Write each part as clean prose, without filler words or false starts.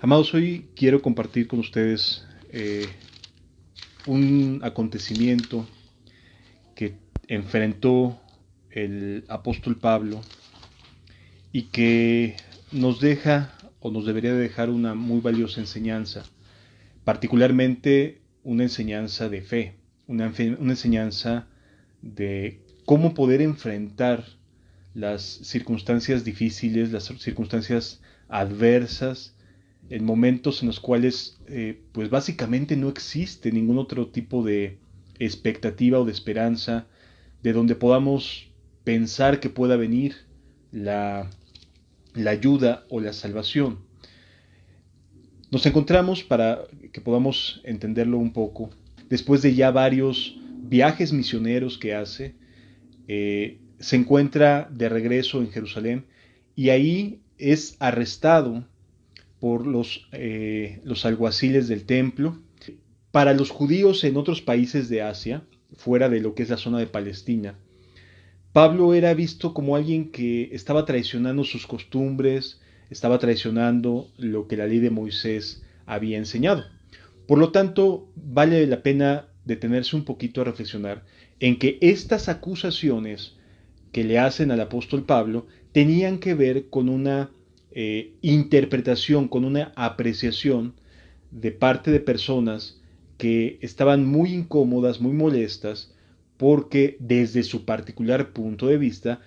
Amados, hoy quiero compartir con ustedes un acontecimiento que enfrentó el apóstol Pablo y que nos deja o nos debería dejar una muy valiosa enseñanza, particularmente una enseñanza de fe, una enseñanza de cómo poder enfrentar las circunstancias difíciles, las circunstancias adversas, en momentos en los cuales pues básicamente no existe ningún otro tipo de expectativa o de esperanza de donde podamos pensar que pueda venir la ayuda o la salvación. Nos encontramos, para que podamos entenderlo un poco, después de ya varios viajes misioneros que hace, se encuentra de regreso en Jerusalén y ahí es arrestado por los alguaciles del templo. Para los judíos en otros países de Asia, fuera de lo que es la zona de Palestina, Pablo era visto como alguien que estaba traicionando sus costumbres, estaba traicionando lo que la ley de Moisés había enseñado. Por lo tanto, vale la pena detenerse un poquito a reflexionar en que estas acusaciones que le hacen al apóstol Pablo tenían que ver con una interpretación, con una apreciación de parte de personas que estaban muy incómodas, muy molestas, porque desde su particular punto de vista,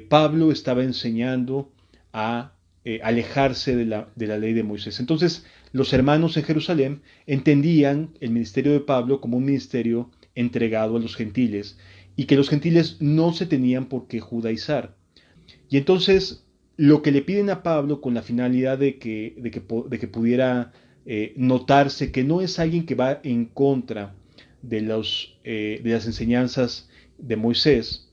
Pablo estaba enseñando a alejarse de la ley de Moisés. Entonces, los hermanos en Jerusalén entendían el ministerio de Pablo como un ministerio entregado a los gentiles y que los gentiles no se tenían por qué judaizar. Y entonces lo que le piden a Pablo con la finalidad de que pudiera notarse que no es alguien que va en contra de las enseñanzas de Moisés,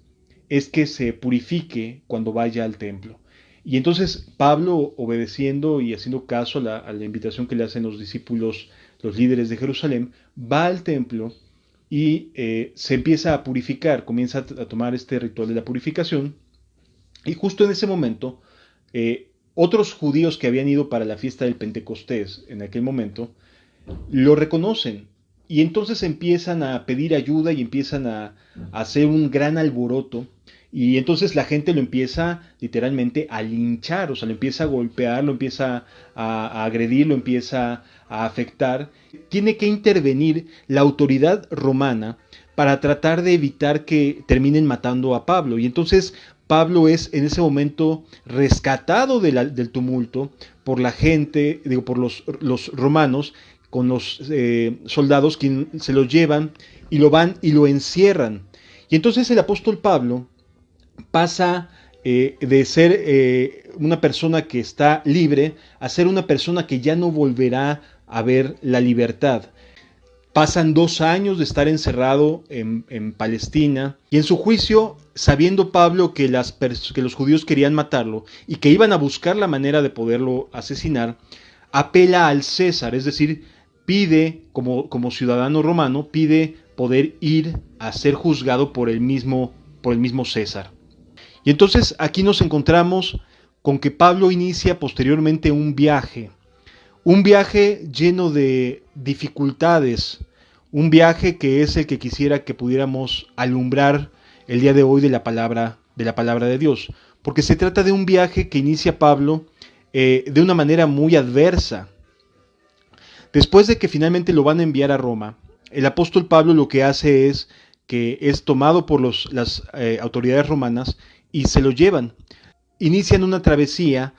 es que se purifique cuando vaya al templo. Y entonces Pablo, obedeciendo y haciendo caso a la invitación que le hacen los discípulos, los líderes de Jerusalén, va al templo y se empieza a purificar, comienza a tomar este ritual de la purificación. Y justo en ese momento, otros judíos que habían ido para la fiesta del Pentecostés en aquel momento, lo reconocen y entonces empiezan a pedir ayuda y empiezan a hacer un gran alboroto. Y entonces la gente lo empieza literalmente a linchar, o sea, lo empieza a golpear, lo empieza a agredir, lo empieza a afectar. Tiene que intervenir la autoridad romana para tratar de evitar que terminen matando a Pablo. Y entonces Pablo es en ese momento rescatado del tumulto por la gente, digo, por los romanos, con los soldados, quien se lo llevan y lo van y lo encierran. Y entonces el apóstol Pablo pasa de ser una persona que está libre a ser una persona que ya no volverá a ver la libertad. Pasan 2 años de estar encerrado en Palestina y en su juicio, sabiendo Pablo que los judíos querían matarlo y que iban a buscar la manera de poderlo asesinar, apela al César, es decir, pide como ciudadano romano, pide poder ir a ser juzgado por el mismo César. Y entonces aquí nos encontramos con que Pablo inicia posteriormente un viaje lleno de dificultades, un viaje que es el que quisiera que pudiéramos alumbrar el día de hoy de la palabra de Dios, porque se trata de un viaje que inicia Pablo de una manera muy adversa. Después de que finalmente lo van a enviar a Roma, el apóstol Pablo lo que hace es que es tomado por las autoridades romanas y se lo llevan. Inician una travesía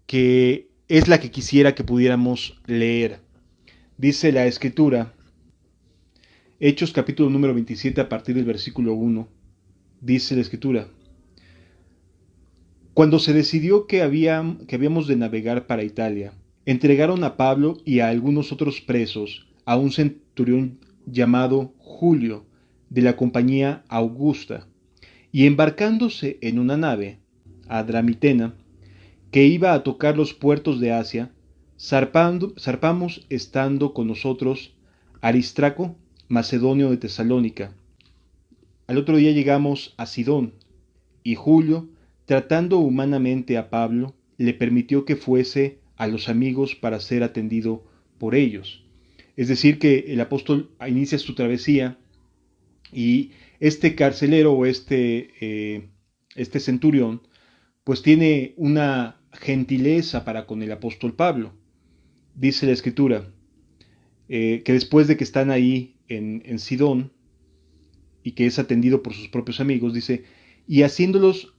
que es la que quisiera que pudiéramos leer. Dice la Escritura, Hechos capítulo número 27 a partir del versículo 1, dice la Escritura, cuando se decidió que habíamos de navegar para Italia, entregaron a Pablo y a algunos otros presos a un centurión llamado Julio, de la compañía Augusta, y embarcándose en una nave, Adramitena, que iba a tocar los puertos de Asia, zarpamos estando con nosotros Aristarco, macedonio de Tesalónica. Al otro día llegamos a Sidón, y Julio, tratando humanamente a Pablo, le permitió que fuese a los amigos para ser atendido por ellos. Es decir, que el apóstol inicia su travesía y este carcelero o este centurión pues tiene una gentileza para con el apóstol Pablo. Dice la escritura que después de que están ahí en Sidón y que es atendido por sus propios amigos, dice, y haciéndonos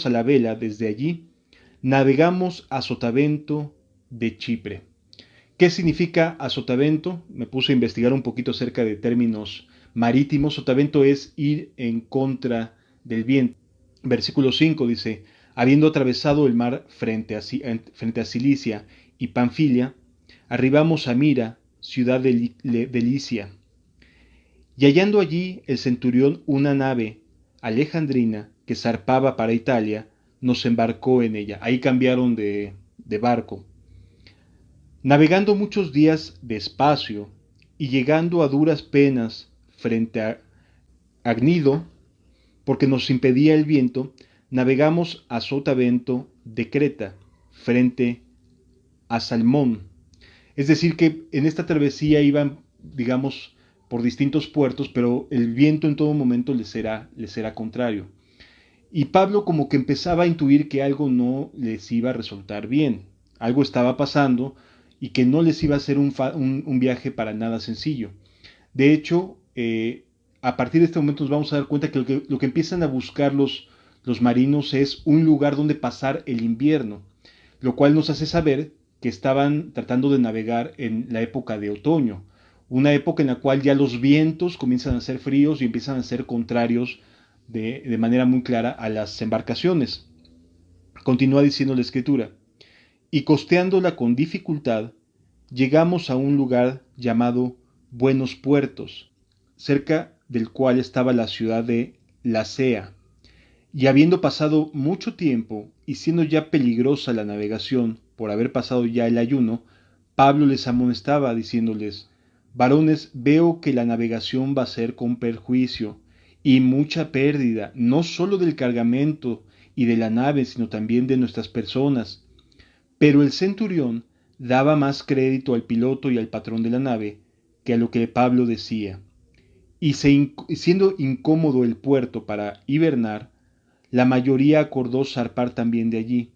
a la vela desde allí, navegamos a Sotavento de Chipre. ¿Qué significa a Sotavento? Me puse a investigar un poquito acerca de términos marítimos. Sotavento es ir en contra del viento. Versículo 5 dice, habiendo atravesado el mar frente a Cilicia y Panfilia, arribamos a Mira, ciudad de Licia. Y hallando allí el centurión una nave alejandrina que zarpaba para Italia, nos embarcó en ella. Ahí cambiaron de barco. Navegando muchos días despacio y llegando a duras penas frente a Agnido, porque nos impedía el viento, navegamos a Sotavento de Creta, frente a Salmón. Es decir, que en esta travesía iban, digamos, por distintos puertos, pero el viento en todo momento les era contrario. Y Pablo como que empezaba a intuir que algo no les iba a resultar bien, algo estaba pasando y que no les iba a ser un viaje para nada sencillo. De hecho, a partir de este momento nos vamos a dar cuenta que lo que empiezan a buscar los marinos es un lugar donde pasar el invierno, lo cual nos hace saber que estaban tratando de navegar en la época de otoño, una época en la cual ya los vientos comienzan a ser fríos y empiezan a ser contrarios de manera muy clara a las embarcaciones. Continúa diciendo la escritura, y costeándola con dificultad, llegamos a un lugar llamado Buenos Puertos, cerca del cual estaba la ciudad de Lasea. Y habiendo pasado mucho tiempo y siendo ya peligrosa la navegación por haber pasado ya el ayuno, Pablo les amonestaba diciéndoles, varones, veo que la navegación va a ser con perjuicio y mucha pérdida, no sólo del cargamento y de la nave, sino también de nuestras personas. Pero el centurión daba más crédito al piloto y al patrón de la nave que a lo que Pablo decía. Y siendo incómodo el puerto para hibernar, la mayoría acordó zarpar también de allí,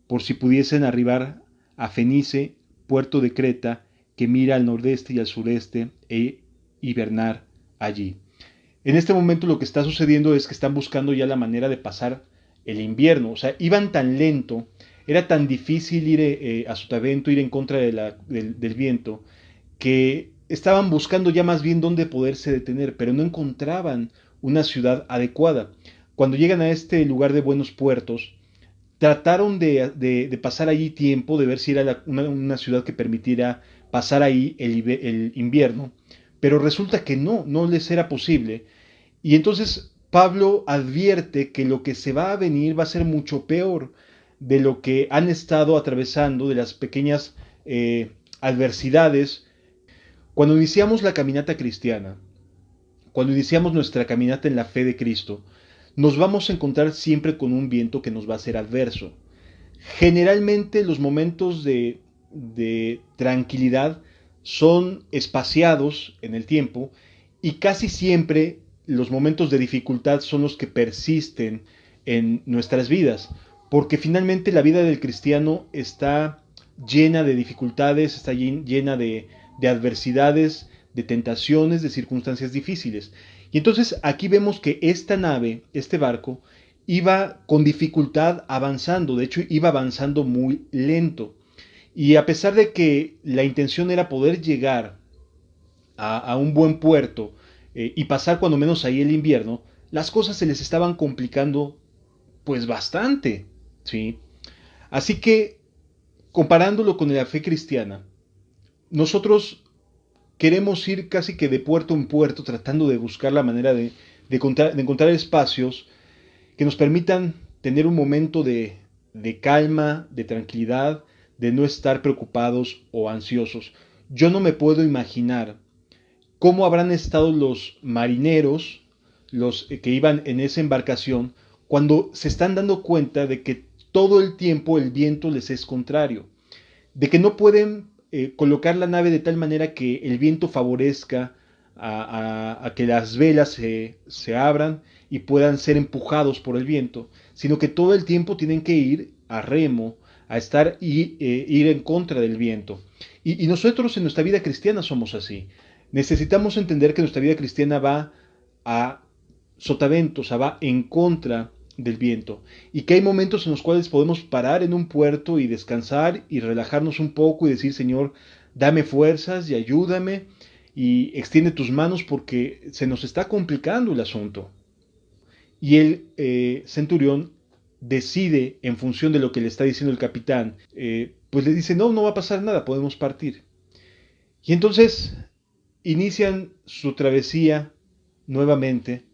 por si pudiesen arribar a Fenice, puerto de Creta, que mira al nordeste y al sureste, e hibernar allí. En este momento lo que está sucediendo es que están buscando ya la manera de pasar el invierno. O sea, iban tan lento, era tan difícil ir a Sotavento, ir en contra del viento, que estaban buscando ya más bien dónde poderse detener, pero no encontraban una ciudad adecuada. Cuando llegan a este lugar de Buenos Puertos, trataron de pasar allí tiempo, de ver si era una ciudad que permitiera pasar ahí el invierno, pero resulta que no les era posible. Y entonces Pablo advierte que lo que se va a venir va a ser mucho peor de lo que han estado atravesando, de las pequeñas adversidades. Cuando iniciamos la caminata cristiana, cuando iniciamos nuestra caminata en la fe de Cristo, nos vamos a encontrar siempre con un viento que nos va a ser adverso. Generalmente los momentos de tranquilidad son espaciados en el tiempo y casi siempre los momentos de dificultad son los que persisten en nuestras vidas, porque finalmente la vida del cristiano está llena de dificultades, está llena de adversidades, de tentaciones, de circunstancias difíciles. Y entonces aquí vemos que esta nave, este barco, iba con dificultad avanzando, de hecho iba avanzando muy lento. Y a pesar de que la intención era poder llegar a un buen puerto y pasar cuando menos ahí el invierno, las cosas se les estaban complicando pues bastante, ¿sí? Así que, comparándolo con la fe cristiana, nosotros queremos ir casi que de puerto en puerto tratando de buscar la manera de encontrar espacios que nos permitan tener un momento de calma, de tranquilidad, de no estar preocupados o ansiosos. Yo no me puedo imaginar cómo habrán estado los marineros, los que iban en esa embarcación, cuando se están dando cuenta de que todo el tiempo el viento les es contrario. de que no pueden colocar la nave de tal manera que el viento favorezca a que las velas se abran y puedan ser empujados por el viento, sino que todo el tiempo tienen que ir a remo, a estar y ir en contra del viento. Y nosotros en nuestra vida cristiana somos así. Necesitamos entender que nuestra vida cristiana va a sotaventos, va en contra del viento, y que hay momentos en los cuales podemos parar en un puerto y descansar y relajarnos un poco y decir: Señor, dame fuerzas y ayúdame y extiende tus manos porque se nos está complicando el asunto. Y el centurión decide, en función de lo que le está diciendo el capitán, pues le dice: no, no va a pasar nada, podemos partir. Y entonces inician su travesía nuevamente,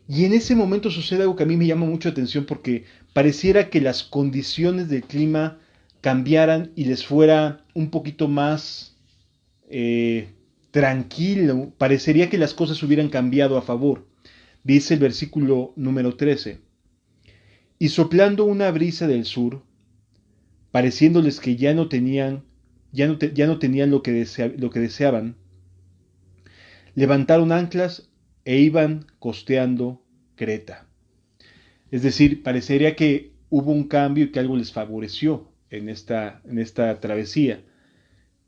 y en ese momento sucede algo que a mí me llama mucho la atención, porque pareciera que las condiciones del clima cambiaran y les fuera un poquito más tranquilo, parecería que las cosas hubieran cambiado a favor. Dice el versículo número 13: y soplando una brisa del sur, pareciéndoles que ya no tenían lo que deseaban, levantaron anclas e iban costeando Creta. Es decir, parecería que hubo un cambio y que algo les favoreció en esta travesía,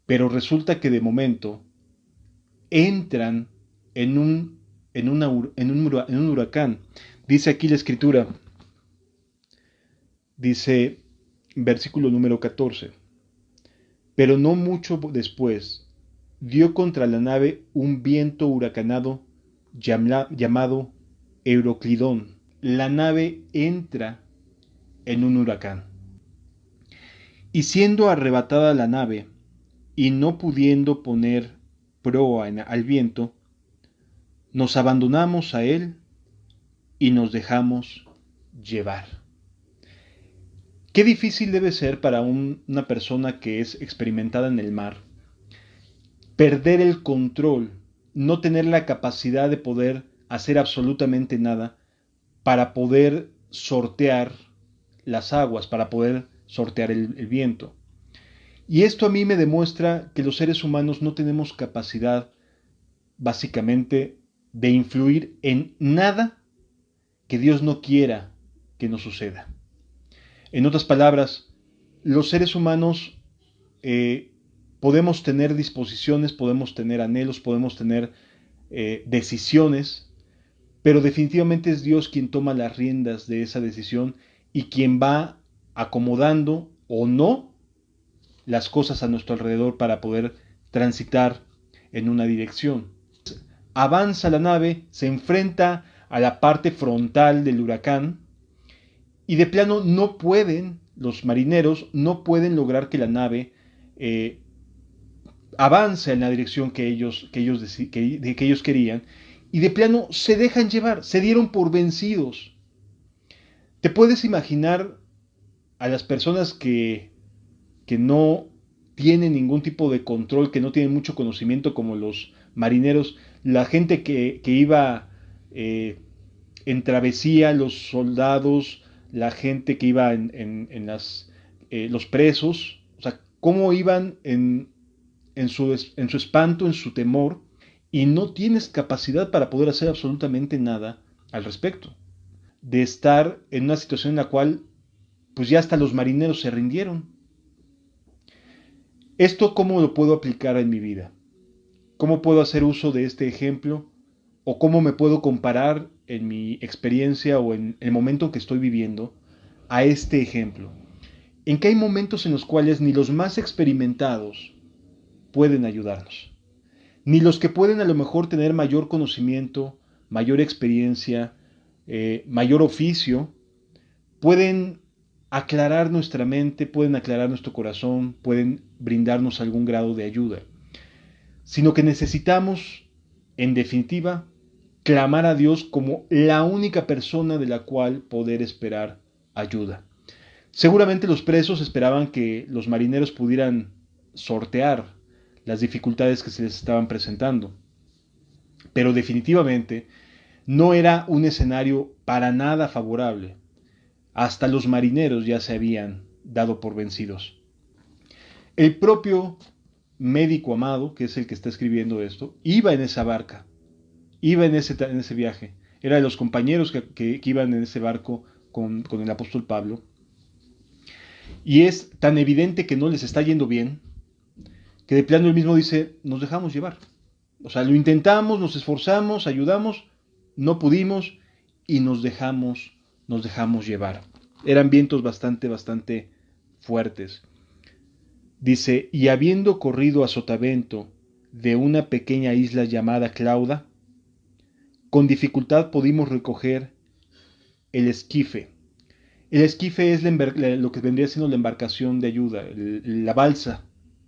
pero resulta que de momento entran en un huracán. Dice aquí la escritura, dice versículo número 14: pero no mucho después dio contra la nave un viento huracanado llamado Euroclidón. La nave entra en un huracán. Y siendo arrebatada la nave, y no pudiendo poner proa al viento, nos abandonamos a él y nos dejamos llevar. Qué difícil debe ser para una persona que es experimentada en el mar perder el control, no tener la capacidad de poder hacer absolutamente nada para poder sortear las aguas, para poder sortear el viento. Y esto a mí me demuestra que los seres humanos no tenemos capacidad, básicamente, de influir en nada que Dios no quiera que nos suceda. En otras palabras, los seres humanos podemos tener disposiciones, podemos tener anhelos, podemos tener decisiones, pero definitivamente es Dios quien toma las riendas de esa decisión y quien va acomodando o no las cosas a nuestro alrededor para poder transitar en una dirección. Avanza la nave, se enfrenta a la parte frontal del huracán y de plano no pueden, los marineros no pueden lograr que la nave avance en la dirección que ellos querían, y de plano se dejan llevar, se dieron por vencidos. ¿Te puedes imaginar a las personas que no tienen ningún tipo de control, que no tienen mucho conocimiento, como los marineros, la gente que iba en travesía, los soldados, la gente que iba los presos, o sea, cómo iban en su espanto, en su temor, y no tienes capacidad para poder hacer absolutamente nada al respecto? De estar en una situación en la cual pues ya hasta los marineros se rindieron. ¿Esto cómo lo puedo aplicar en mi vida? ¿Cómo puedo hacer uso de este ejemplo? ¿O cómo me puedo comparar en mi experiencia o en el momento en que estoy viviendo a este ejemplo? En que hay momentos en los cuales ni los más experimentados pueden ayudarnos. Ni los que pueden a lo mejor tener mayor conocimiento, mayor experiencia, mayor oficio, pueden aclarar nuestra mente, pueden aclarar nuestro corazón, pueden brindarnos algún grado de ayuda. Sino que necesitamos, en definitiva, clamar a Dios como la única persona de la cual poder esperar ayuda. Seguramente los presos esperaban que los marineros pudieran sortear las dificultades que se les estaban presentando, pero definitivamente no era un escenario para nada favorable. Hasta los marineros ya se habían dado por vencidos. El propio médico amado, que es el que está escribiendo esto, iba en esa barca, iba en ese viaje. Era de los compañeros que iban en ese barco con el apóstol Pablo. Y es tan evidente que no les está yendo bien, que de plano él mismo dice, nos dejamos llevar. O sea, lo intentamos, nos esforzamos, ayudamos, no pudimos y nos dejamos llevar. Eran vientos bastante fuertes. Dice, y habiendo corrido a sotavento de una pequeña isla llamada Clauda, con dificultad pudimos recoger el esquife. El esquife es lo que vendría siendo la embarcación de ayuda, la balsa,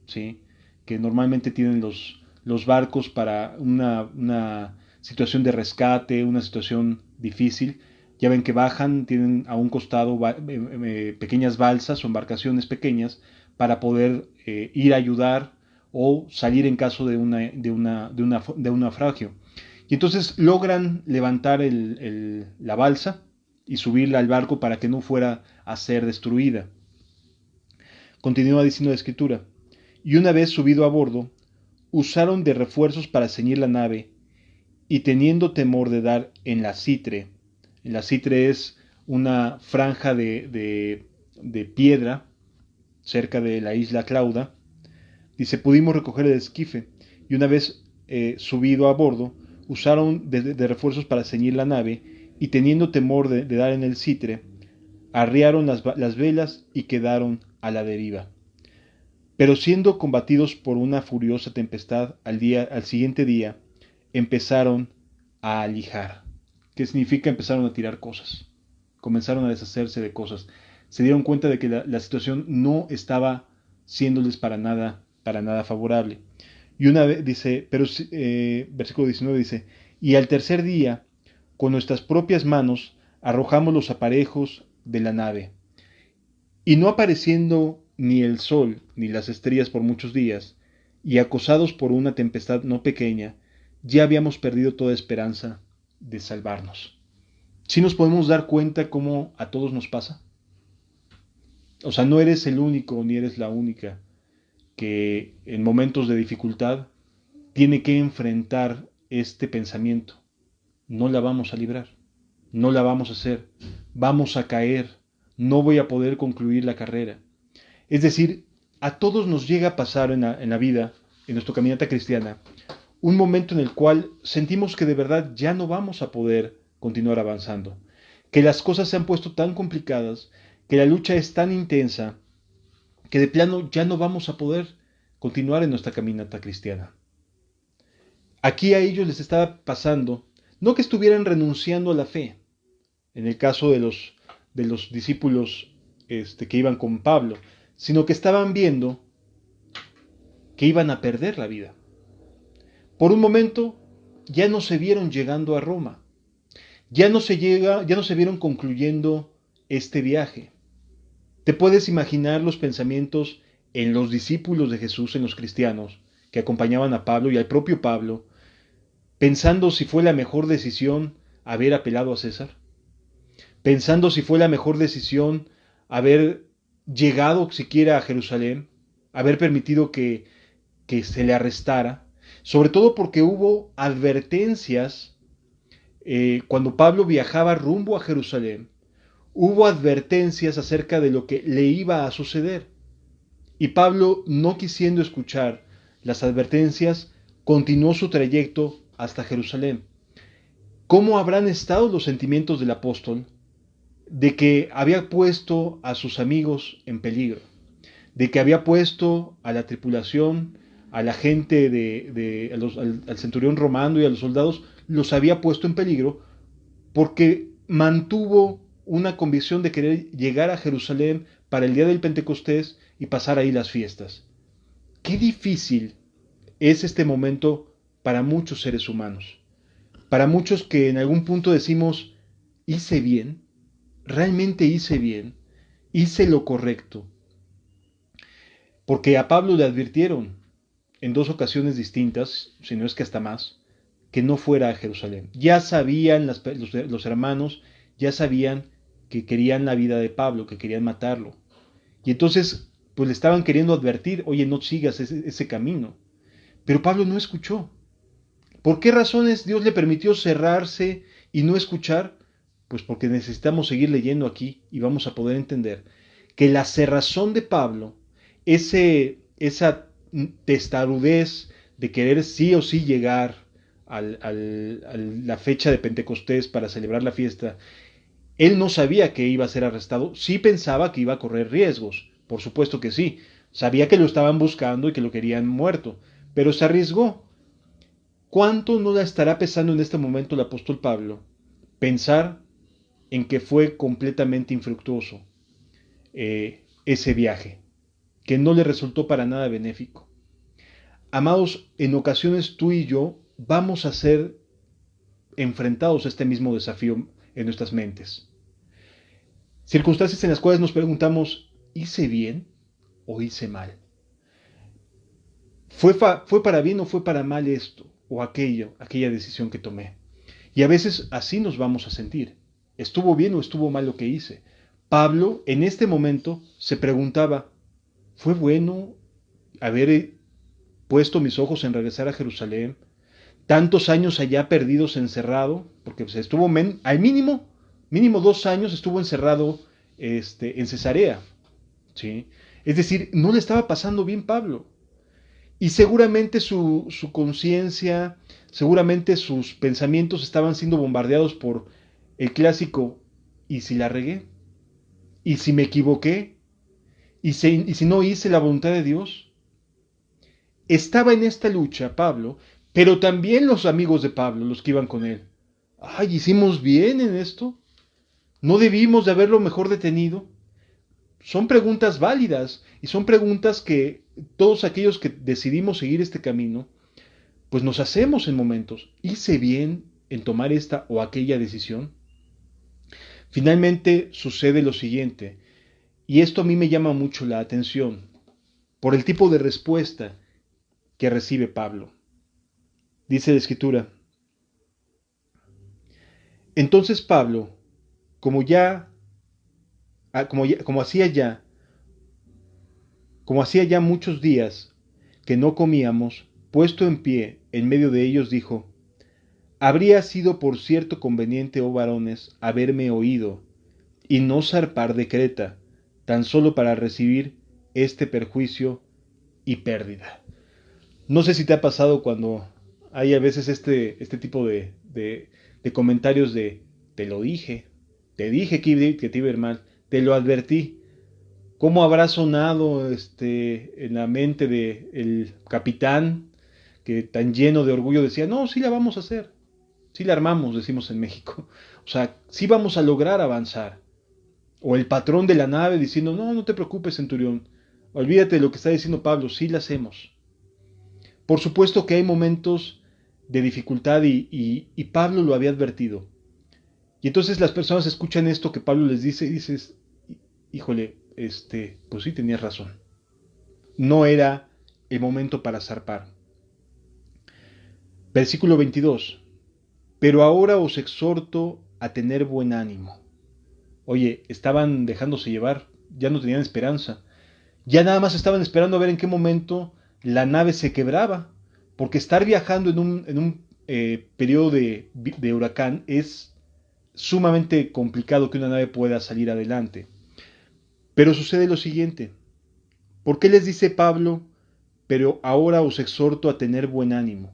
¿sí? Que normalmente tienen los barcos para una situación de rescate, una situación difícil. Ya ven que bajan, tienen a un costado pequeñas balsas o embarcaciones pequeñas para poder ir a ayudar o salir en caso de un naufragio. Y entonces logran levantar la balsa y subirla al barco para que no fuera a ser destruida. Continúa diciendo la escritura, y una vez subido a bordo, usaron de refuerzos para ceñir la nave, y teniendo temor de dar en la citre es una franja de piedra cerca de la isla Clauda, dice, pudimos recoger el esquife, y una vez subido a bordo, usaron de refuerzos para ceñir la nave, y teniendo temor de dar en el citre, arriaron las velas y quedaron a la deriva. Pero siendo combatidos por una furiosa tempestad al siguiente día, empezaron a alijar. ¿Qué significa? Empezaron a tirar cosas. Comenzaron a deshacerse de cosas. Se dieron cuenta de que la situación no estaba siéndoles para nada favorable. Y una vez dice, versículo 19 dice, y al tercer día, con nuestras propias manos, arrojamos los aparejos de la nave. Y no apareciendo ni el sol ni las estrellas por muchos días, y acosados por una tempestad no pequeña, ya habíamos perdido toda esperanza de salvarnos. ¿Sí nos podemos dar cuenta cómo a todos nos pasa? O sea, no eres el único ni eres la única que en momentos de dificultad tiene que enfrentar este pensamiento. No la vamos a librar, no la vamos a hacer, vamos a caer, no voy a poder concluir la carrera. Es decir, a todos nos llega a pasar en la vida, en nuestra caminata cristiana, un momento en el cual sentimos que de verdad ya no vamos a poder continuar avanzando, que las cosas se han puesto tan complicadas, que la lucha es tan intensa, que de plano ya no vamos a poder continuar en nuestra caminata cristiana. Aquí a ellos les estaba pasando, no que estuvieran renunciando a la fe, en el caso de los discípulos que iban con Pablo, sino que estaban viendo que iban a perder la vida. Por un momento ya no se vieron llegando a Roma, ya no se vieron concluyendo este viaje. ¿Te puedes imaginar los pensamientos en los discípulos de Jesús, en los cristianos, que acompañaban a Pablo y al propio Pablo, pensando si fue la mejor decisión haber apelado a César? Pensando si fue la mejor decisión haber llegado siquiera a Jerusalén, haber permitido que se le arrestara, sobre todo porque hubo advertencias cuando Pablo viajaba rumbo a Jerusalén, hubo advertencias acerca de lo que le iba a suceder. Y Pablo, no quisiendo escuchar las advertencias, continuó su trayecto hasta Jerusalén. ¿Cómo habrán estado los sentimientos del apóstol de que había puesto a sus amigos en peligro, de que había puesto a la tripulación, a la gente, al centurión romano y a los soldados, los había puesto en peligro porque mantuvo una convicción de querer llegar a Jerusalén para el día del Pentecostés y pasar ahí las fiestas? Qué difícil es este momento para muchos seres humanos, para muchos que en algún punto decimos, ¿hice bien? ¿Realmente hice bien? ¿Hice lo correcto? Porque a Pablo le advirtieron en dos ocasiones distintas, si no es que hasta más, que no fuera a Jerusalén. Ya sabían los hermanos, ya sabían que querían la vida de Pablo, que querían matarlo. Y entonces, pues le estaban queriendo advertir, oye, no sigas ese camino. Pero Pablo no escuchó. ¿Por qué razones Dios le permitió cerrarse y no escuchar? Pues porque necesitamos seguir leyendo aquí y vamos a poder entender que la cerrazón de Pablo, esa testarudez de querer sí o sí llegar a la fecha de Pentecostés para celebrar la fiesta, él no sabía que iba a ser arrestado, sí pensaba que iba a correr riesgos, por supuesto que sí, sabía que lo estaban buscando y que lo querían muerto, pero se arriesgó. ¿Cuánto no la estará pesando en este momento el apóstol Pablo pensar en que fue completamente infructuoso ese viaje, que no le resultó para nada benéfico? Amados, en ocasiones tú y yo vamos a ser enfrentados a este mismo desafío en nuestras mentes. Circunstancias en las cuales nos preguntamos, ¿hice bien o hice mal? ¿Fue para bien o fue para mal esto o aquella decisión que tomé? Y a veces así nos vamos a sentir. ¿Estuvo bien o estuvo mal lo que hice? Pablo en este momento se preguntaba, ¿fue bueno haber puesto mis ojos en regresar a Jerusalén? Tantos años allá perdidos encerrado, porque pues, estuvo al mínimo 2 años estuvo encerrado en Cesarea, ¿sí? Es decir, no le estaba pasando bien Pablo. Y seguramente su conciencia, seguramente sus pensamientos estaban siendo bombardeados por el clásico, ¿y si la regué? ¿Y si me equivoqué? ¿Y si no hice la voluntad de Dios? Estaba en esta lucha Pablo, pero también los amigos de Pablo, los que iban con él. Ay, ¿hicimos bien en esto? ¿No debimos de haberlo mejor detenido? Son preguntas válidas y son preguntas que todos aquellos que decidimos seguir este camino, pues nos hacemos en momentos. ¿Hice bien en tomar esta o aquella decisión? Finalmente sucede lo siguiente, y esto a mí me llama mucho la atención, por el tipo de respuesta que recibe Pablo. Dice la Escritura, entonces Pablo, como ya, como hacía ya, como hacía ya muchos días que no comíamos, puesto en pie en medio de ellos, dijo, habría sido por cierto conveniente, oh varones, haberme oído, y no zarpar de Creta, tan solo para recibir este perjuicio y pérdida. No sé si te ha pasado cuando hay a veces este tipo de comentarios de, te dije que te iba a ir mal, te lo advertí. ¿Cómo habrá sonado en la mente del capitán que tan lleno de orgullo decía, no, sí la vamos a hacer, sí la armamos, decimos en México. O sea, sí vamos a lograr avanzar. O el patrón de la nave diciendo, no, no te preocupes, centurión, olvídate de lo que está diciendo Pablo, sí la hacemos. Por supuesto que hay momentos de dificultad y Pablo lo había advertido. Y entonces las personas escuchan esto que Pablo les dice y dices, híjole, pues sí tenías razón. No era el momento para zarpar. Versículo 22. Pero ahora os exhorto a tener buen ánimo. Oye, estaban dejándose llevar, ya no tenían esperanza. Ya nada más estaban esperando a ver en qué momento la nave se quebraba. Porque estar viajando en un periodo de huracán es sumamente complicado que una nave pueda salir adelante. Pero sucede lo siguiente. ¿Por qué les dice Pablo, pero ahora os exhorto a tener buen ánimo?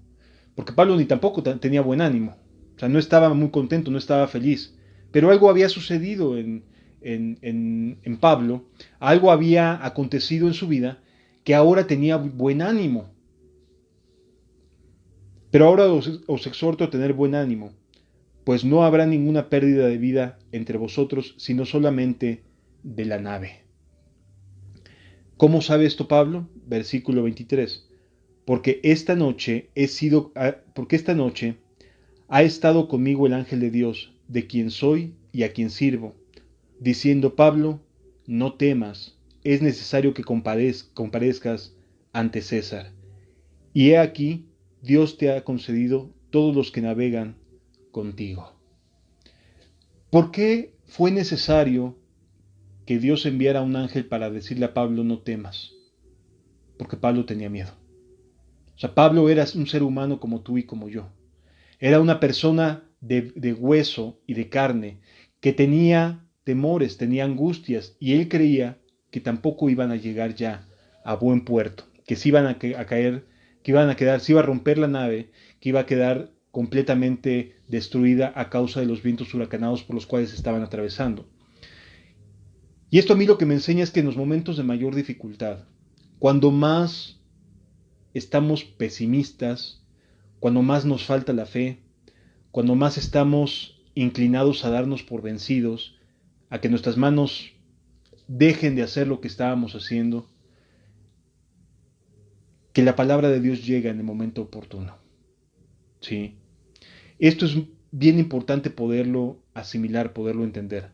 Porque Pablo ni tampoco tenía buen ánimo. O sea, no estaba muy contento, no estaba feliz. Pero algo había sucedido en Pablo, algo había acontecido en su vida que ahora tenía buen ánimo. Pero ahora os exhorto a tener buen ánimo, pues no habrá ninguna pérdida de vida entre vosotros, sino solamente de la nave. ¿Cómo sabe esto Pablo? Versículo 23. Porque esta noche ha estado conmigo el ángel de Dios, de quien soy y a quien sirvo, diciendo, Pablo, no temas, es necesario que comparezcas ante César. Y he aquí, Dios te ha concedido todos los que navegan contigo. ¿Por qué fue necesario que Dios enviara a un ángel para decirle a Pablo no temas, porque Pablo tenía miedo. O sea, Pablo era un ser humano como tú y como yo. Era una persona de hueso y de carne que tenía temores, tenía angustias, y él creía que tampoco iban a llegar ya a buen puerto, que se iban a caer, que iban a quedar, se iba a romper la nave, que iba a quedar completamente destruida a causa de los vientos huracanados por los cuales estaban atravesando. Y esto a mí lo que me enseña es que en los momentos de mayor dificultad, cuando más estamos pesimistas, cuando más nos falta la fe, cuando más estamos inclinados a darnos por vencidos, a que nuestras manos dejen de hacer lo que estábamos haciendo, que la palabra de Dios llega en el momento oportuno. ¿Sí? Esto es bien importante poderlo asimilar, poderlo entender.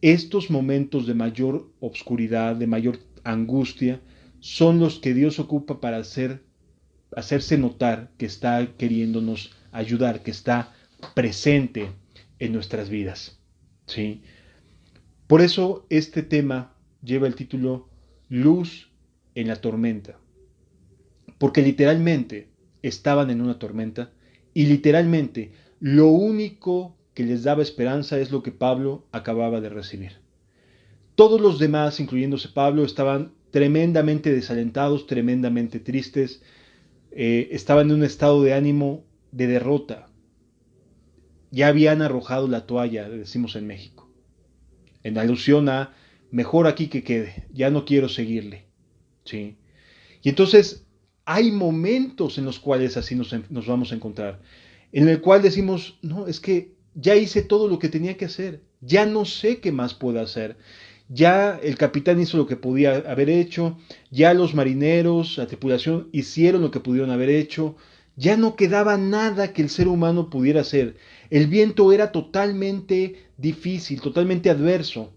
Estos momentos de mayor obscuridad, de mayor angustia, son los que Dios ocupa para hacerse notar que está queriéndonos ayudar, que está presente en nuestras vidas. ¿Sí? Por eso este tema lleva el título Luz en la tormenta. Porque literalmente estaban en una tormenta y literalmente lo único que les daba esperanza es lo que Pablo acababa de recibir. Todos los demás, incluyéndose Pablo, estaban tremendamente desalentados, tremendamente tristes, estaban en un estado de ánimo de derrota. Ya habían arrojado la toalla, decimos en México, en alusión a mejor aquí que quede, ya no quiero seguirle. ¿Sí? Y entonces hay momentos en los cuales así nos vamos a encontrar, en el cual decimos, no, es que ya hice todo lo que tenía que hacer, ya no sé qué más puedo hacer, ya el capitán hizo lo que podía haber hecho, ya los marineros, la tripulación hicieron lo que pudieron haber hecho, ya no quedaba nada que el ser humano pudiera hacer. El viento era totalmente difícil, totalmente adverso.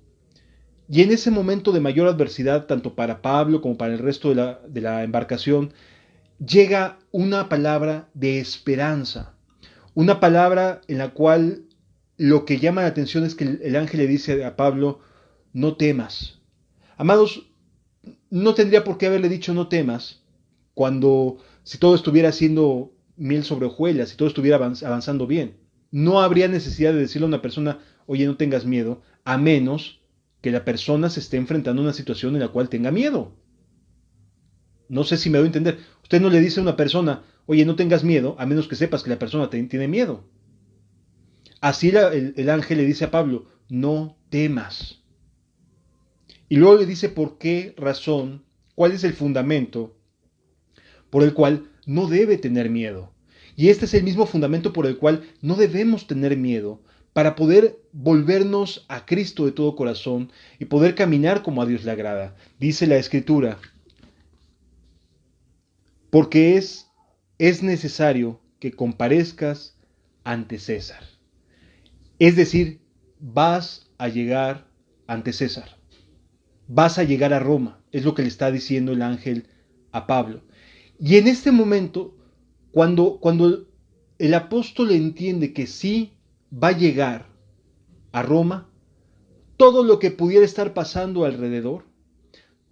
Y en ese momento de mayor adversidad, tanto para Pablo como para el resto de la embarcación, llega una palabra de esperanza, una palabra en la cual lo que llama la atención es que el ángel le dice a Pablo, no temas. Amados, no tendría por qué haberle dicho no temas cuando si todo estuviera haciendo miel sobre hojuelas, si todo estuviera avanzando bien. No habría necesidad de decirle a una persona, oye, no tengas miedo, a menos que la persona se esté enfrentando a una situación en la cual tenga miedo. No sé si me doy a entender. Usted no le dice a una persona, oye, no tengas miedo, a menos que sepas que la persona tiene miedo. Así el ángel le dice a Pablo, no temas. Y luego le dice por qué razón, cuál es el fundamento por el cual no debe tener miedo. Y este es el mismo fundamento por el cual no debemos tener miedo para poder volvernos a Cristo de todo corazón y poder caminar como a Dios le agrada. Dice la Escritura, porque es necesario que comparezcas ante César. Es decir, vas a llegar ante César. Vas a llegar a Roma, es lo que le está diciendo el ángel a Pablo. Y en este momento, cuando el apóstol entiende que sí va a llegar a Roma, todo lo que pudiera estar pasando alrededor,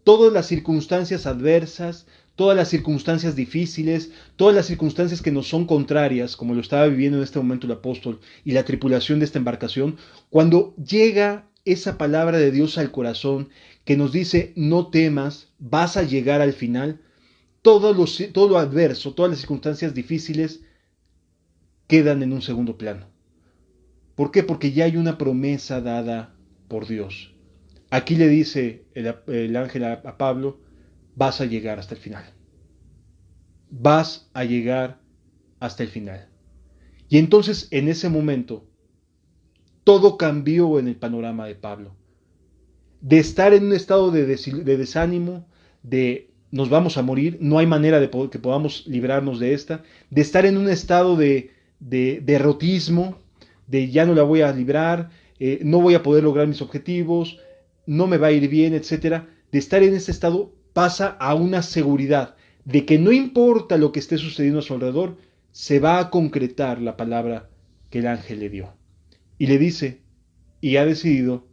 todas las circunstancias adversas, todas las circunstancias difíciles, todas las circunstancias que nos son contrarias, como lo estaba viviendo en este momento el apóstol y la tripulación de esta embarcación, cuando llega esa palabra de Dios al corazón que nos dice, no temas, vas a llegar al final, todo lo adverso, todas las circunstancias difíciles quedan en un segundo plano. ¿Por qué? Porque ya hay una promesa dada por Dios. Aquí le dice el ángel a Pablo, vas a llegar hasta el final. Vas a llegar hasta el final. Y entonces en ese momento, todo cambió en el panorama de Pablo. De estar en un estado de desánimo, de nos vamos a morir, no hay manera de que podamos librarnos de esta, de estar en un estado de derrotismo, de ya no la voy a librar, no voy a poder lograr mis objetivos, no me va a ir bien, etcétera, de estar en ese estado pasa a una seguridad de que no importa lo que esté sucediendo a su alrededor, se va a concretar la palabra que el ángel le dio. Y le dice, y ha decidido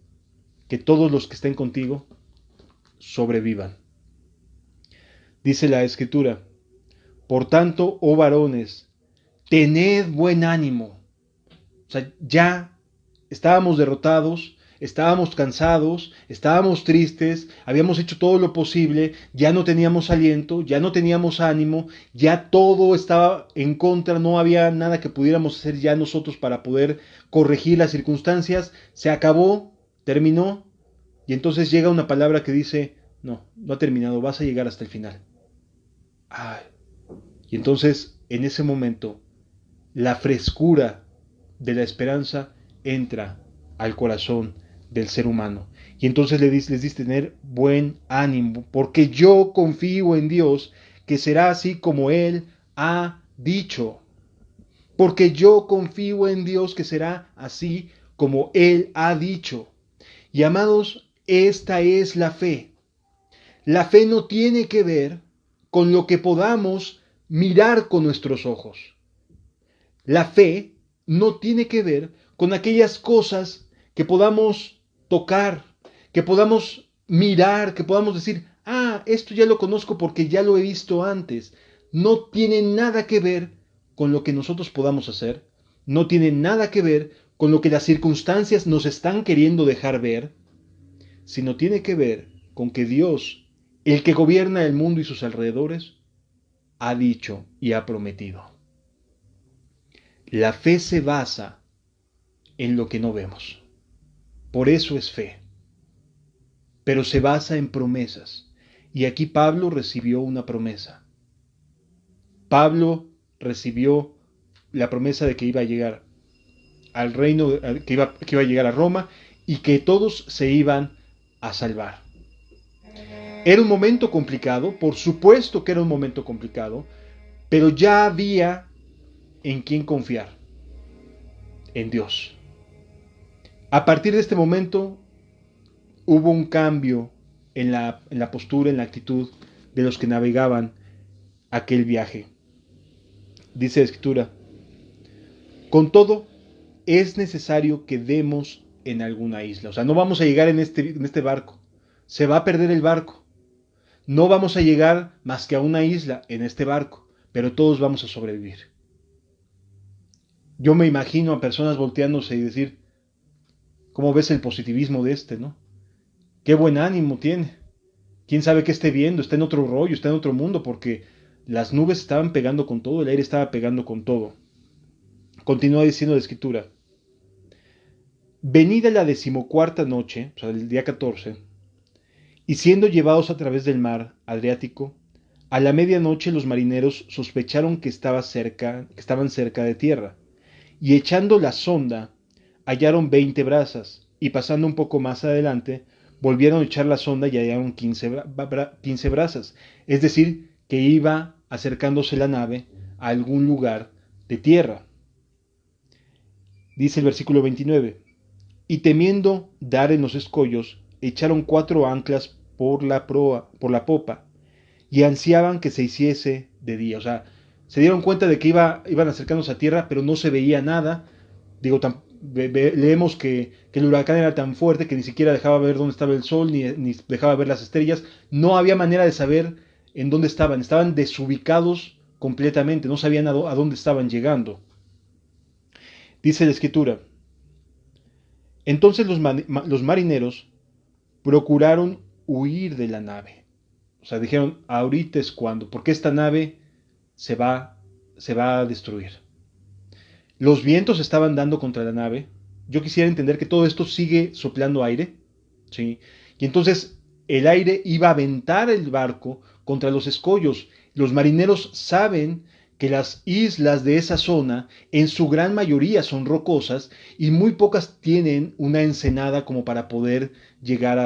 que todos los que estén contigo sobrevivan. Dice la Escritura: por tanto, oh varones, tened buen ánimo. O sea, ya estábamos derrotados, estábamos cansados, estábamos tristes, habíamos hecho todo lo posible, ya no teníamos aliento, ya no teníamos ánimo, ya todo estaba en contra, no había nada que pudiéramos hacer ya nosotros para poder corregir las circunstancias. Se acabó, terminó, y entonces llega una palabra que dice: no, no ha terminado, vas a llegar hasta el final. Ay. Y entonces, en ese momento, la frescura de la esperanza entra al corazón del ser humano. Y entonces les dice tener buen ánimo, porque yo confío en Dios, que será así como Él ha dicho. Porque yo confío en Dios, que será así como Él ha dicho. Y amados, esta es la fe. La fe no tiene que ver con lo que podamos mirar con nuestros ojos. La fe no tiene que ver con aquellas cosas que podamos tocar, que podamos mirar, que podamos decir: ah, esto ya lo conozco porque ya lo he visto antes. No tiene nada que ver con lo que nosotros podamos hacer, no tiene nada que ver con lo que las circunstancias nos están queriendo dejar ver, sino tiene que ver con que Dios, el que gobierna el mundo y sus alrededores, ha dicho y ha prometido. La fe se basa en lo que no vemos. Por eso es fe. Pero se basa en promesas. Y aquí Pablo recibió una promesa. Pablo recibió la promesa de que iba a llegar al reino, que iba a llegar a Roma, y que todos se iban a salvar. Era un momento complicado, por supuesto que era un momento complicado, pero ya había en quién confiar: en Dios. A partir de este momento hubo un cambio en la postura, en la actitud de los que navegaban aquel viaje. Dice la Escritura: con todo, es necesario que demos en alguna isla. O sea, no vamos a llegar en este barco. Se va a perder el barco. No vamos a llegar más que a una isla en este barco, pero todos vamos a sobrevivir. Yo me imagino a personas volteándose y decir: ¿cómo ves el positivismo de este, no? Qué buen ánimo tiene. ¿Quién sabe qué esté viendo? Está en otro rollo, está en otro mundo, porque las nubes estaban pegando con todo, el aire estaba pegando con todo. Continúa diciendo la Escritura: venida la 14ª noche, o sea, el día 14, y siendo llevados a través del mar Adriático, a la medianoche los marineros sospecharon que estaban cerca de tierra, y echando la sonda, hallaron 20 brazas, y pasando un poco más adelante, volvieron a echar la sonda y hallaron 15 brazas, es decir, que iba acercándose la nave a algún lugar de tierra. Dice el versículo 29, y temiendo dar en los escollos, echaron 4 anclas por la popa, y ansiaban que se hiciese de día. O sea, se dieron cuenta de que iban acercándose a tierra, pero no se veía nada. Digo, leemos que el huracán era tan fuerte que ni siquiera dejaba ver dónde estaba el sol, ni dejaba ver las estrellas. No había manera de saber en dónde estaban desubicados completamente, no sabían a dónde estaban llegando. Dice la Escritura: entonces los marineros procuraron huir de la nave. O sea, dijeron: ahorita es cuando, porque esta nave se va a destruir. Los vientos estaban dando contra la nave. Yo quisiera entender que todo esto sigue soplando aire, ¿sí? Y entonces el aire iba a aventar el barco contra los escollos. Los marineros saben que las islas de esa zona en su gran mayoría son rocosas y muy pocas tienen una ensenada como para poder llegar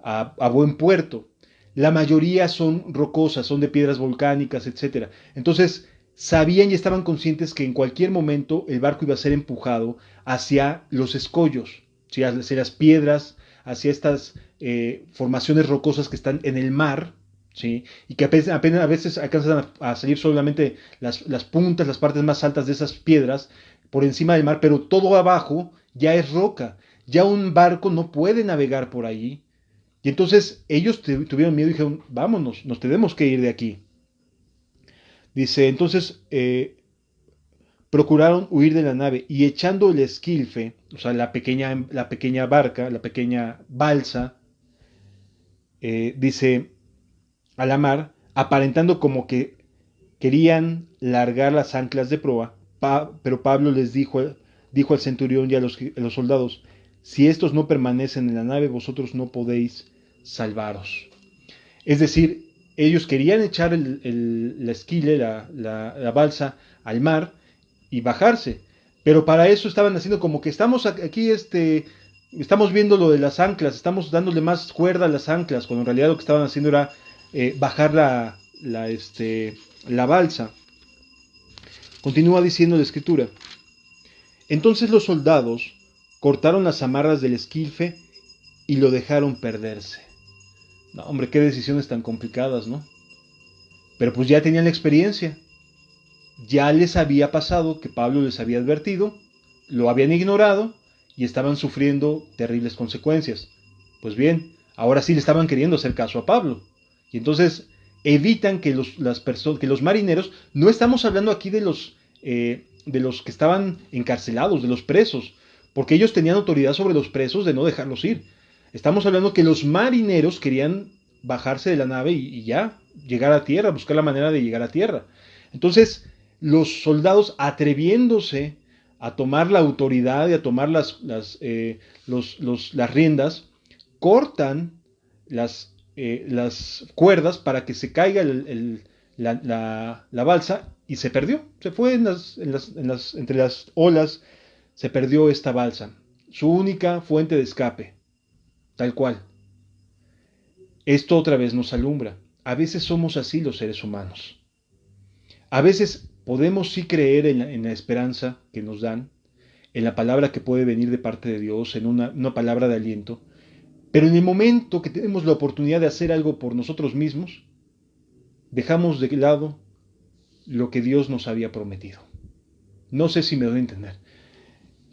a buen puerto. La mayoría son rocosas, son de piedras volcánicas, etc. Entonces sabían y estaban conscientes que en cualquier momento el barco iba a ser empujado hacia los escollos, ¿sí? Hacia las piedras, hacia estas formaciones rocosas que están en el mar, ¿sí? Y que apenas a veces alcanzan a salir solamente las puntas, las partes más altas de esas piedras por encima del mar, pero todo abajo ya es roca, ya un barco no puede navegar por allí. Y entonces ellos tuvieron miedo y dijeron, vámonos, nos tenemos que ir de aquí. Dice, entonces procuraron huir de la nave y echando el esquilfe, o sea, la pequeña barca, la pequeña balsa, dice, a la mar, aparentando como que querían largar las anclas de proa, pero Pablo les dijo al centurión y a los soldados, si estos no permanecen en la nave, vosotros no podéis salvaros. Es decir, ellos querían echar la esquile, la balsa al mar y bajarse, pero para eso estaban haciendo como que estamos aquí, estamos viendo lo de las anclas, estamos dándole más cuerda a las anclas, cuando en realidad lo que estaban haciendo era bajar la balsa. Continúa diciendo la escritura. Entonces los soldados cortaron las amarras del esquilfe y lo dejaron perderse. No, hombre, qué decisiones tan complicadas, ¿no? Pero pues ya tenían la experiencia. Ya les había pasado que Pablo les había advertido, lo habían ignorado y estaban sufriendo terribles consecuencias. Pues bien, ahora sí le estaban queriendo hacer caso a Pablo. Y entonces evitan que los marineros, no estamos hablando aquí de los que estaban encarcelados, de los presos, porque ellos tenían autoridad sobre los presos de no dejarlos ir. Estamos hablando que los marineros querían bajarse de la nave y ya llegar a tierra, buscar la manera de llegar a tierra. Entonces, los soldados atreviéndose a tomar la autoridad y a tomar las riendas, cortan las cuerdas para que se caiga la balsa y se perdió. Se fue entre las olas, se perdió esta balsa. Su única fuente de escape, tal cual. Esto otra vez nos alumbra. A veces somos así los seres humanos. A veces podemos sí creer en la esperanza que nos dan, en la palabra que puede venir de parte de Dios, en una palabra de aliento, pero en el momento que tenemos la oportunidad de hacer algo por nosotros mismos, dejamos de lado lo que Dios nos había prometido. No sé si me doy a entender.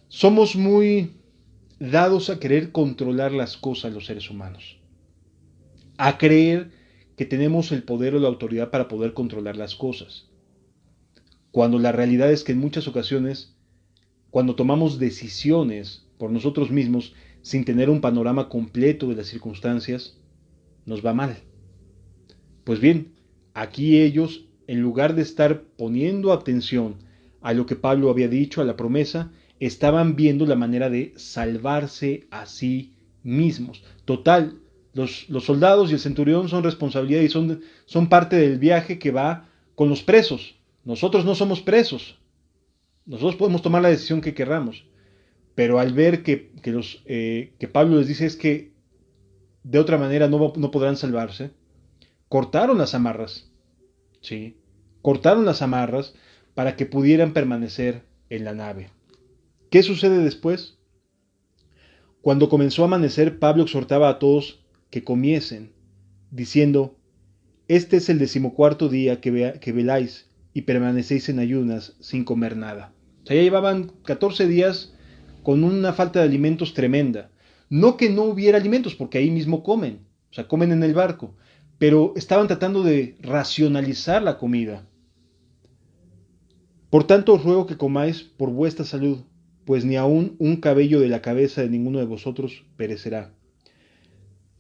Somos muy dados a querer controlar las cosas los seres humanos, a creer que tenemos el poder o la autoridad para poder controlar las cosas, cuando la realidad es que en muchas ocasiones, cuando tomamos decisiones por nosotros mismos sin tener un panorama completo de las circunstancias, nos va mal. Pues bien, aquí ellos, en lugar de estar poniendo atención a lo que Pablo había dicho, a la promesa, estaban viendo la manera de salvarse a sí mismos. Total, los soldados y el centurión son responsabilidad y son parte del viaje que va con los presos. Nosotros no somos presos. Nosotros podemos tomar la decisión que querramos. Pero al ver que Pablo les dice es que de otra manera no podrán salvarse, cortaron las amarras. ¿Sí? Cortaron las amarras para que pudieran permanecer en la nave. ¿Qué sucede después? Cuando comenzó a amanecer, Pablo exhortaba a todos que comiesen, diciendo, este es el 14º día que veláis y permanecéis en ayunas sin comer nada. O sea, ya llevaban 14 días con una falta de alimentos tremenda. No que no hubiera alimentos, porque ahí mismo comen, o sea, comen en el barco, pero estaban tratando de racionalizar la comida. Por tanto os ruego que comáis por vuestra salud, pues ni aun un cabello de la cabeza de ninguno de vosotros perecerá.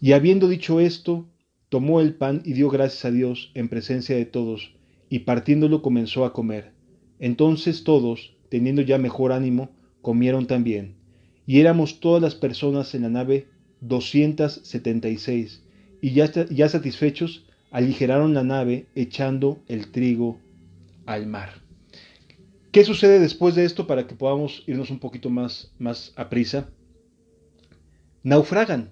Y habiendo dicho esto, tomó el pan y dio gracias a Dios en presencia de todos, y partiéndolo comenzó a comer. Entonces todos, teniendo ya mejor ánimo, comieron también. Y éramos todas las personas en la nave 276, y ya satisfechos, aligeraron la nave echando el trigo al mar. ¿Qué sucede después de esto para que podamos irnos un poquito más a prisa? Naufragan.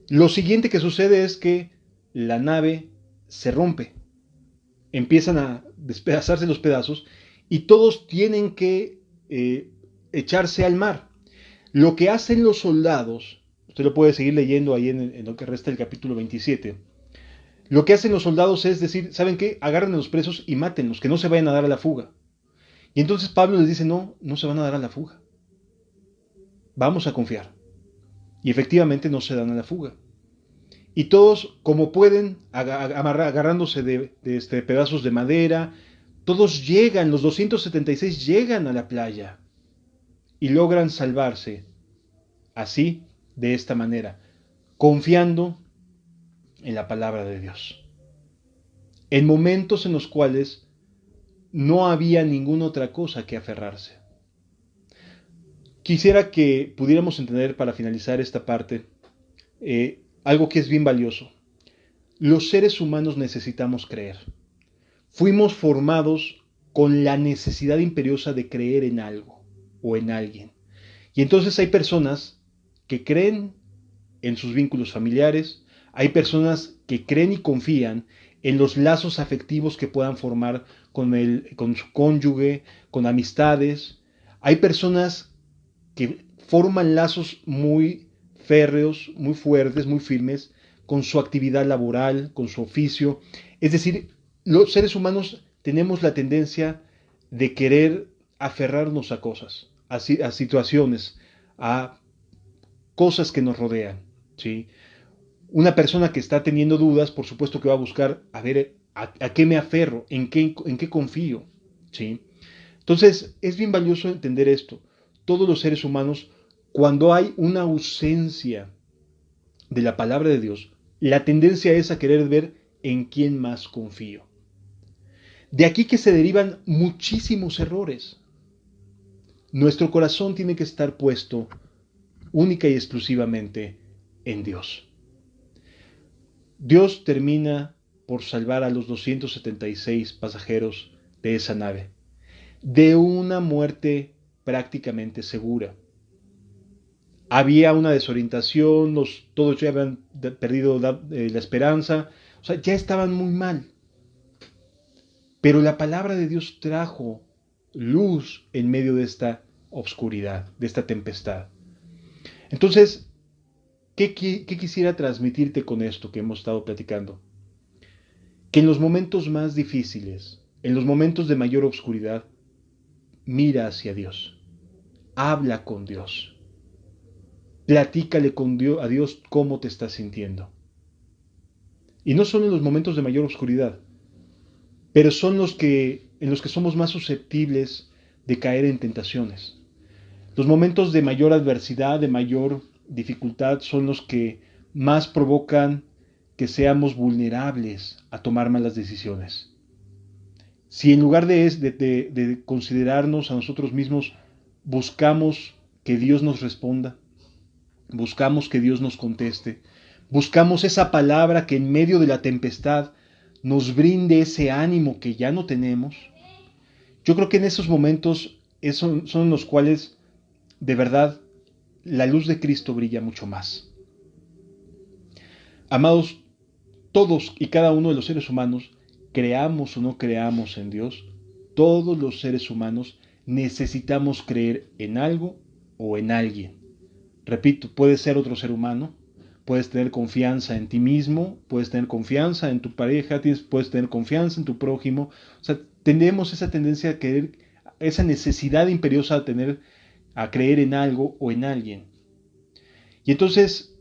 Lo siguiente que sucede es que la nave se rompe. Empiezan a despedazarse los pedazos y todos tienen que echarse al mar. Lo que hacen los soldados, usted lo puede seguir leyendo ahí en lo que resta del capítulo 27, lo que hacen los soldados es decir, ¿saben qué? Agarren a los presos y mátenlos, que no se vayan a dar a la fuga. Y entonces Pablo les dice, no se van a dar a la fuga. Vamos a confiar. Y efectivamente no se dan a la fuga. Y todos, como pueden, agarrándose de pedazos de madera, todos llegan, los 276 llegan a la playa y logran salvarse. Así, de esta manera, confiando en la palabra de Dios. En momentos en los cuales no había ninguna otra cosa que aferrarse. Quisiera que pudiéramos entender, para finalizar esta parte, algo que es bien valioso. Los seres humanos necesitamos creer. Fuimos formados con la necesidad imperiosa de creer en algo o en alguien. Y entonces hay personas que creen en sus vínculos familiares, hay personas que creen y confían en los lazos afectivos que puedan formar con su cónyuge, con amistades. Hay personas que forman lazos muy férreos, muy fuertes, muy firmes, con su actividad laboral, con su oficio. Es decir, los seres humanos tenemos la tendencia de querer aferrarnos a cosas, a situaciones, a cosas que nos rodean, ¿sí? Una persona que está teniendo dudas, por supuesto que va a buscar, a ver, a qué me aferro, en qué confío, ¿sí? Entonces, es bien valioso entender esto. Todos los seres humanos, cuando hay una ausencia de la palabra de Dios, la tendencia es a querer ver en quién más confío. De aquí que se derivan muchísimos errores. Nuestro corazón tiene que estar puesto única y exclusivamente en Dios. Dios termina por salvar a los 276 pasajeros de esa nave de una muerte prácticamente segura. Había una desorientación, todos ya habían perdido la esperanza, o sea, ya estaban muy mal. Pero la palabra de Dios trajo luz en medio de esta obscuridad, de esta tempestad. Entonces, ¿qué quisiera transmitirte con esto que hemos estado platicando? Que en los momentos más difíciles, en los momentos de mayor obscuridad, mira hacia Dios, habla con Dios, platícale a Dios cómo te estás sintiendo. Y no solo en los momentos de mayor oscuridad, pero son en los que somos más susceptibles de caer en tentaciones. Los momentos de mayor adversidad, de mayor dificultad, son los que más provocan que seamos vulnerables a tomar malas decisiones. Si en lugar de considerarnos a nosotros mismos, buscamos que Dios nos responda, buscamos que Dios nos conteste, buscamos esa palabra que en medio de la tempestad nos brinde ese ánimo que ya no tenemos, yo creo que en esos momentos son los cuales de verdad la luz de Cristo brilla mucho más. Amados, todos y cada uno de los seres humanos, creamos o no creamos en Dios, todos los seres humanos necesitamos creer en algo o en alguien. Repito, puede ser otro ser humano, puedes tener confianza en ti mismo, puedes tener confianza en tu pareja, puedes tener confianza en tu prójimo. O sea, tenemos esa tendencia a querer, esa necesidad imperiosa a creer en algo o en alguien. Y entonces,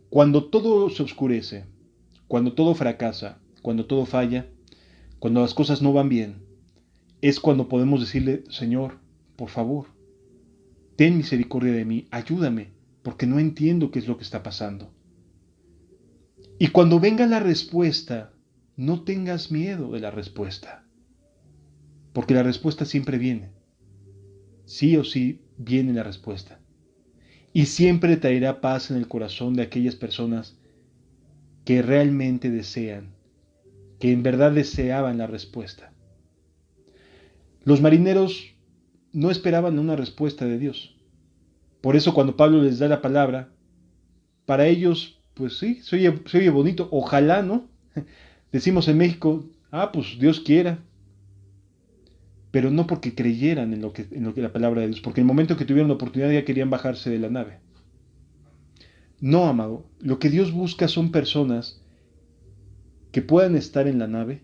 cuando todo se oscurece, cuando todo fracasa, cuando todo falla, cuando las cosas no van bien, es cuando podemos decirle, Señor, por favor, ten misericordia de mí, ayúdame, porque no entiendo qué es lo que está pasando. Y cuando venga la respuesta, no tengas miedo de la respuesta, porque la respuesta siempre viene. Sí o sí viene la respuesta. Y siempre traerá paz en el corazón de aquellas personas que realmente desean, que en verdad deseaban la respuesta. Los marineros no esperaban una respuesta de Dios. Por eso cuando Pablo les da la palabra, para ellos, pues sí, se oye bonito, ojalá, ¿no? Decimos en México, pues Dios quiera. Pero no porque creyeran en lo que la palabra de Dios, porque en el momento que tuvieron la oportunidad ya querían bajarse de la nave. No, amado, lo que Dios busca son personas que puedan estar en la nave,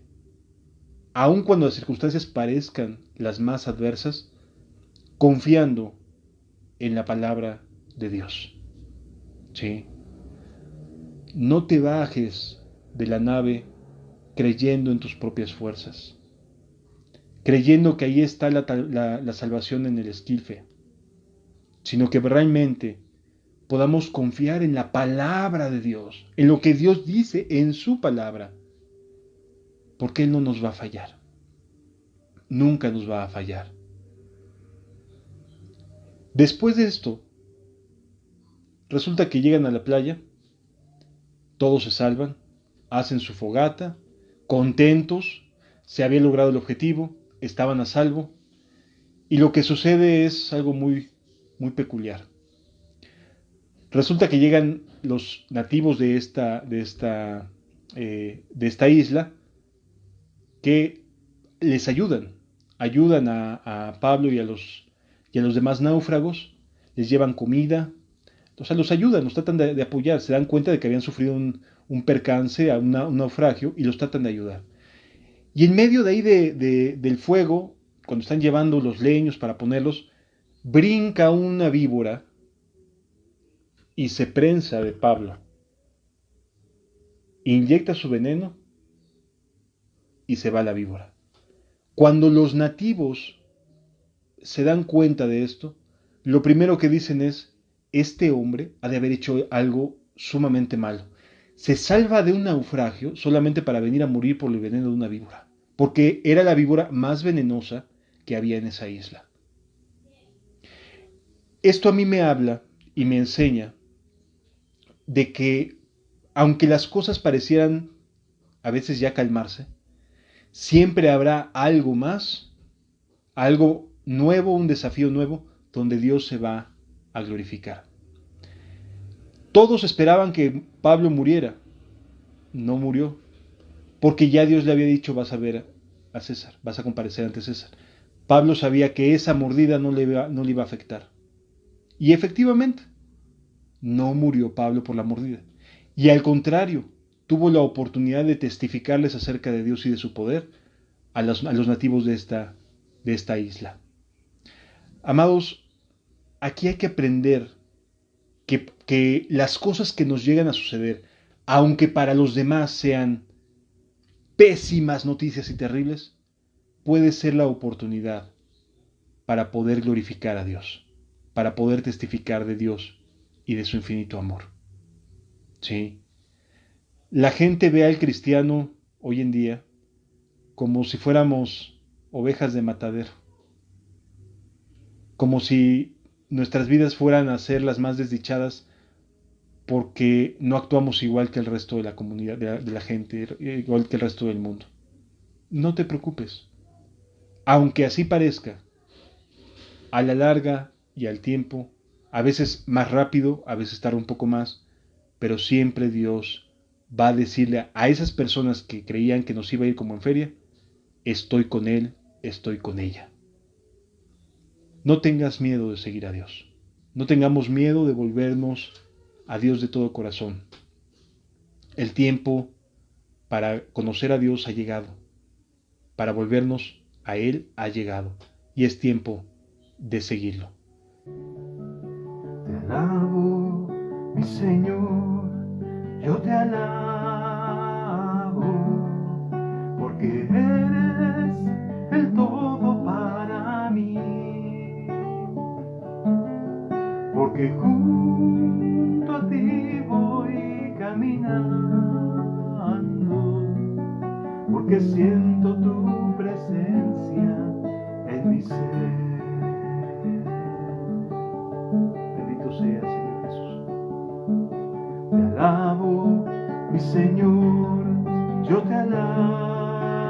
aun cuando las circunstancias parezcan las más adversas, confiando en la palabra de Dios. Sí. No te bajes de la nave creyendo en tus propias fuerzas, creyendo que ahí está la salvación en el esquife, sino que realmente podamos confiar en la palabra de Dios, en lo que Dios dice en su palabra, porque Él no nos va a fallar, nunca nos va a fallar. Después de esto, resulta que llegan a la playa, todos se salvan, hacen su fogata, contentos, se había logrado el objetivo, estaban a salvo, y lo que sucede es algo muy peculiar. Resulta que llegan los nativos de esta isla que les ayudan a Pablo y a los demás náufragos, les llevan comida, o sea, los ayudan, los tratan de apoyar, se dan cuenta de que habían sufrido un percance, un naufragio, y los tratan de ayudar. Y en medio de ahí del fuego, cuando están llevando los leños para ponerlos, brinca una víbora y se prensa de Pablo, inyecta su veneno y se va la víbora. Cuando los nativos se dan cuenta de esto, lo primero que dicen es, este hombre ha de haber hecho algo sumamente malo. Se salva de un naufragio solamente para venir a morir por el veneno de una víbora, porque era la víbora más venenosa que había en esa isla. Esto a mí me habla y me enseña de que, aunque las cosas parecieran a veces ya calmarse, siempre habrá algo más, algo nuevo, un desafío nuevo, donde Dios se va a glorificar. Todos esperaban que Pablo muriera. No murió, porque ya Dios le había dicho, vas a ver a César, vas a comparecer ante César. Pablo sabía que esa mordida no le iba a afectar. Y efectivamente, no murió Pablo por la mordida. Y al contrario, tuvo la oportunidad de testificarles acerca de Dios y de su poder a los nativos de esta isla. Amados, aquí hay que aprender que las cosas que nos llegan a suceder, aunque para los demás sean pésimas noticias y terribles, puede ser la oportunidad para poder glorificar a Dios, para poder testificar de Dios y de su infinito amor. Sí. La gente ve al cristiano hoy en día como si fuéramos ovejas de matadero, como si nuestras vidas fueran a ser las más desdichadas porque no actuamos igual que el resto de la comunidad, de la gente, igual que el resto del mundo. No te preocupes. Aunque así parezca, a la larga y al tiempo, a veces más rápido, a veces tarda un poco más, pero siempre Dios va a decirle a esas personas que creían que nos iba a ir como en feria, estoy con él, estoy con ella. No tengas miedo de seguir a Dios. No tengamos miedo de volvernos a Dios de todo corazón. El tiempo para conocer a Dios ha llegado. Para volvernos a Él ha llegado. Y es tiempo de seguirlo. Te alabo, mi Señor, yo te alabo, porque eres el todo para mí, porque junto a ti voy caminando, porque siento tu presencia en mi ser. Bendito seas, Señor Jesús. Te alabo, mi Señor, yo te alabo,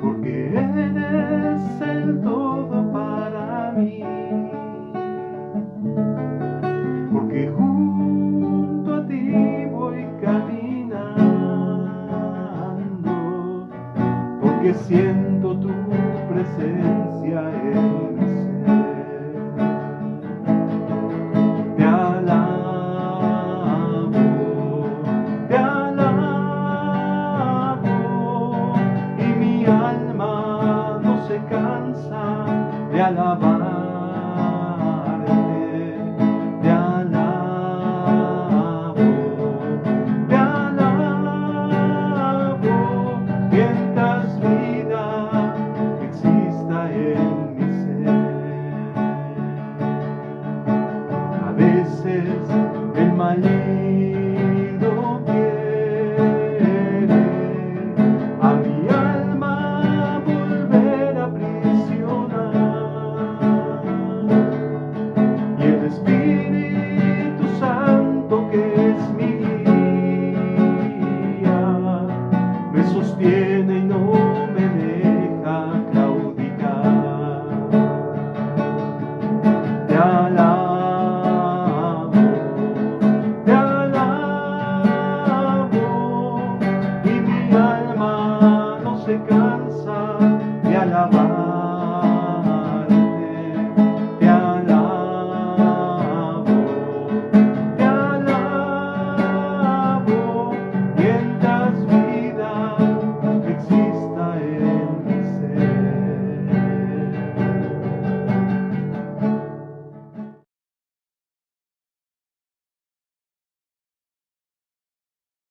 porque eres el todo para mí, porque junto a ti voy caminando, porque siento tu presencia en mi ser. Te alabo, y mi alma no se cansa de alabar.